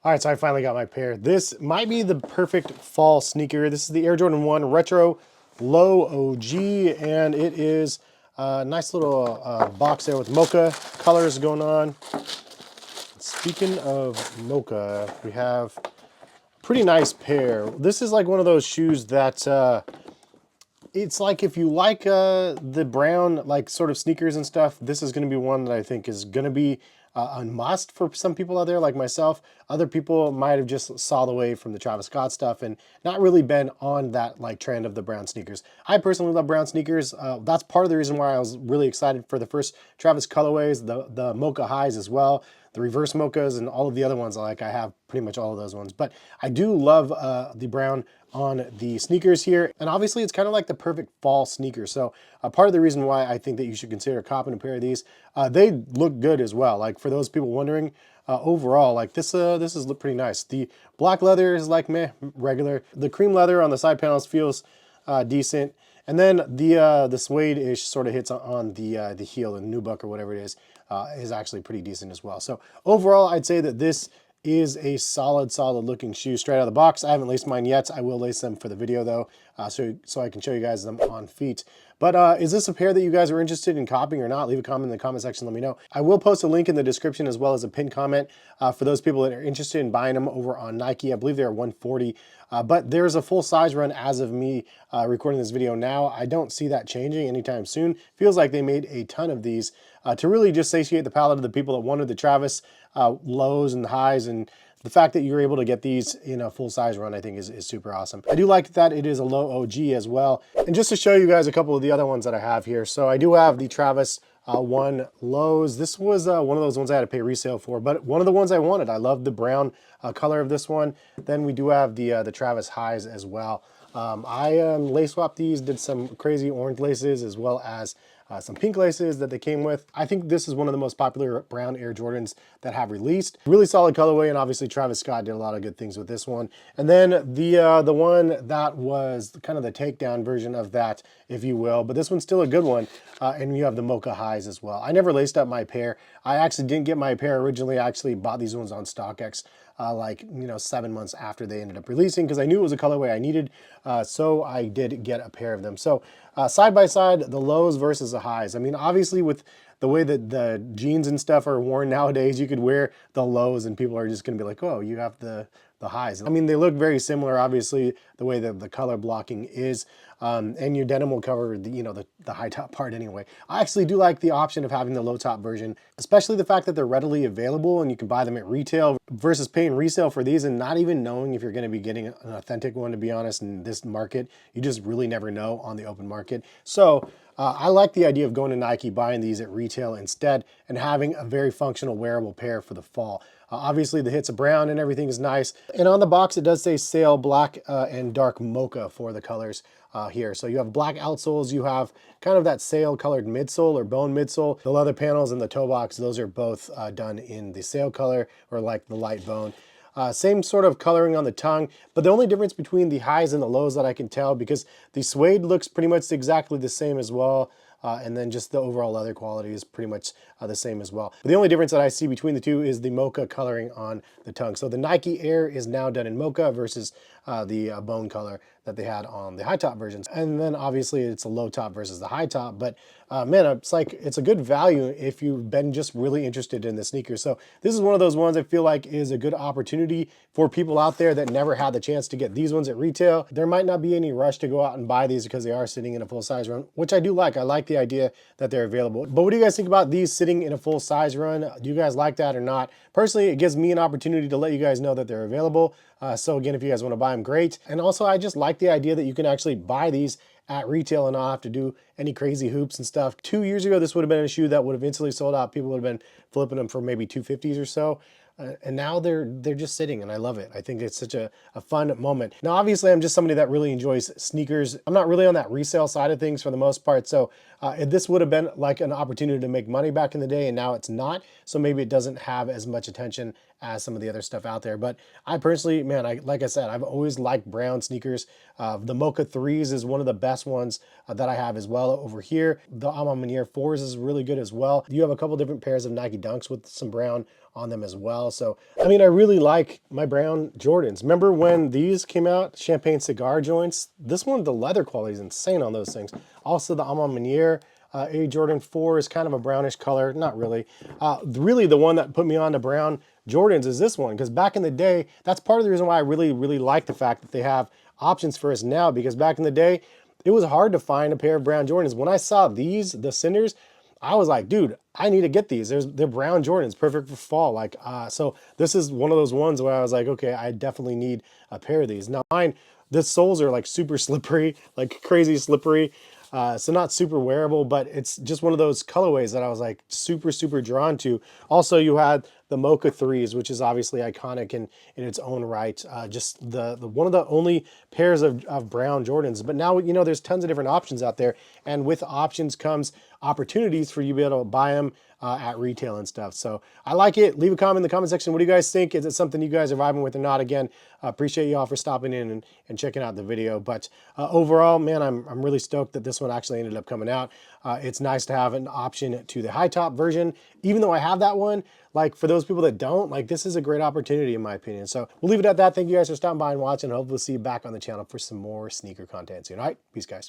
All right, so I finally got my pair. This might be the perfect fall sneaker. This is the Air Jordan 1 Retro Low OG, and it is a nice little box there with Mocha colors going on. Speaking of Mocha, we have a pretty nice pair. This is like one of those shoes that it's like if you like the brown like sort of sneakers and stuff, this is going to be one that I think is going to be a must for some people out there like myself. Other people might have just saw the way from the Travis Scott stuff and not really been on that like trend of the brown sneakers. I personally love brown sneakers. That's part of the reason why I was really excited for the first Travis colorways, the Mocha highs as well, the reverse mochas, and all of the other ones. Like I have pretty much all of those ones, but I do love the brown on the sneakers here, and obviously it's kind of like the perfect fall sneaker. So part of the reason why I think that you should consider copping a pair of these, they look good as well. Like for those people wondering, overall, like this is look pretty nice. The black leather is like meh, regular. The cream leather on the side panels feels decent. And then the suede-ish sort of hits on the heel, the nubuck or whatever it is actually pretty decent as well. So overall, I'd say that this is a solid looking shoe straight out of the box. I haven't laced mine yet. I will lace them for the video though, so I can show you guys them on feet. But is this a pair that you guys are interested in copying or not? Leave a comment in the comment section, let me know. I will post a link in the description as well as a pinned comment for those people that are interested in buying them over on Nike. I believe they're 140, but there's a full size run as of me recording this video now. I don't see that changing anytime soon. Feels like they made a ton of these to really just satiate the palate of the people that wanted the Travis lows and highs, and the fact that you're able to get these in a full size run I think is super awesome. I do like that it is a low OG as well. And just to show you guys a couple of the other ones that I have here. So I do have the Travis 1 lows. This was one of those ones I had to pay resale for, but one of the ones I wanted. I love the brown color of this one. Then we do have the Travis highs as well. I lace swapped these, did some crazy orange laces as well as some pink laces that they came with. I think this is one of the most popular brown Air Jordans that have released. Really solid colorway, and obviously Travis Scott did a lot of good things with this one. And then the one that was kind of the takedown version of that, if you will, but this one's still a good one. And you have the Mocha highs as well. I never laced up my pair. I actually didn't get my pair originally. I actually bought these ones on StockX. Like 7 months after they ended up releasing, because I knew it was a colorway I needed, so I did get a pair of them. So side by side, the lows versus the highs. I mean, obviously with the way that the jeans and stuff are worn nowadays, you could wear the lows and people are just gonna be like, oh, you have the highs. I mean, they look very similar, obviously, the way that the color blocking is, and your denim will cover the high top part anyway. I actually do like the option of having the low top version, especially the fact that they're readily available and you can buy them at retail versus paying resale for these and not even knowing if you're going to be getting an authentic one, to be honest. In this market, you just really never know on the open market. So I like the idea of going to Nike, buying these at retail instead, and having a very functional wearable pair for the fall. Obviously the hits of brown and everything is nice. And on the box it does say sail black and dark mocha for the colors here. So you have black outsoles, you have kind of that sail colored midsole or bone midsole. The leather panels and the toe box, those are both done in the sail color or like the light bone. Same sort of coloring on the tongue, but the only difference between the highs and the lows that I can tell, because the suede looks pretty much exactly the same as well, and then just the overall leather quality is pretty much the same as well. But the only difference that I see between the two is the mocha coloring on the tongue. So the Nike Air is now done in mocha versus the bone color that they had on the high top versions. And then obviously it's a low top versus the high top, but man, it's a good value if you've been just really interested in the sneaker. So this is one of those ones I feel like is a good opportunity for people out there that never had the chance to get these ones at retail. There might not be any rush to go out and buy these because they are sitting in a full size run, which I do like. I like the idea that they're available. But what do you guys think about these sitting in a full size run? Do you guys like that or not? Personally, it gives me an opportunity to let you guys know that they're available. So again, if you guys want to buy them, great. And also, I just like the idea that you can actually buy these at retail and not have to do any crazy hoops and stuff. 2 years ago, this would have been a shoe that would have instantly sold out. People would have been flipping them for maybe 250s or so. And now they're just sitting, and I love it. I think it's such a fun moment. Now, obviously, I'm just somebody that really enjoys sneakers. I'm not really on that resale side of things for the most part. So this would have been like an opportunity to make money back in the day, and now it's not. So maybe it doesn't have as much attention as some of the other stuff out there. But I personally, man, like I said, I've always liked brown sneakers. The Mocha 3s is one of the best ones that I have as well over here. The Amamanier 4s is really good as well. You have a couple different pairs of Nike Dunks with some brown on them as well. So, I mean, I really like my brown Jordans. Remember when these came out, champagne cigar joints? This one, the leather quality is insane on those things. Also, the Amamanier Air Jordan 4 is kind of a brownish color. Not really. Really, the one that put me on to brown Jordans is this one, because back in the day, that's part of the reason why I really, really like the fact that they have options for us now, because back in the day, it was hard to find a pair of brown Jordans. When I saw these, the Cinders, I was like, dude, I need to get these. They're brown Jordans, perfect for fall. Like, so this is one of those ones where I was like, okay, I definitely need a pair of these. Now mine, the soles are like super slippery, like crazy slippery. So not super wearable, but it's just one of those colorways that I was like super, super drawn to. Also, you had the Mocha 3s, which is obviously iconic in its own right. Just the one of the only pairs of brown Jordans. But now, you know, there's tons of different options out there. And with options comes opportunities for you to be able to buy them at retail and stuff. So I like it. Leave a comment in the comment section. What do you guys think? Is it something you guys are vibing with or not? Again, appreciate you all for stopping in and checking out the video. But overall, man, I'm really stoked that this one actually ended up coming out. It's nice to have an option to the high top version. Even though I have that one, like for those people that don't, like this is a great opportunity in my opinion. So we'll leave it at that. Thank you guys for stopping by and watching. I hope we'll see you back on the channel for some more sneaker content soon. All right, peace guys.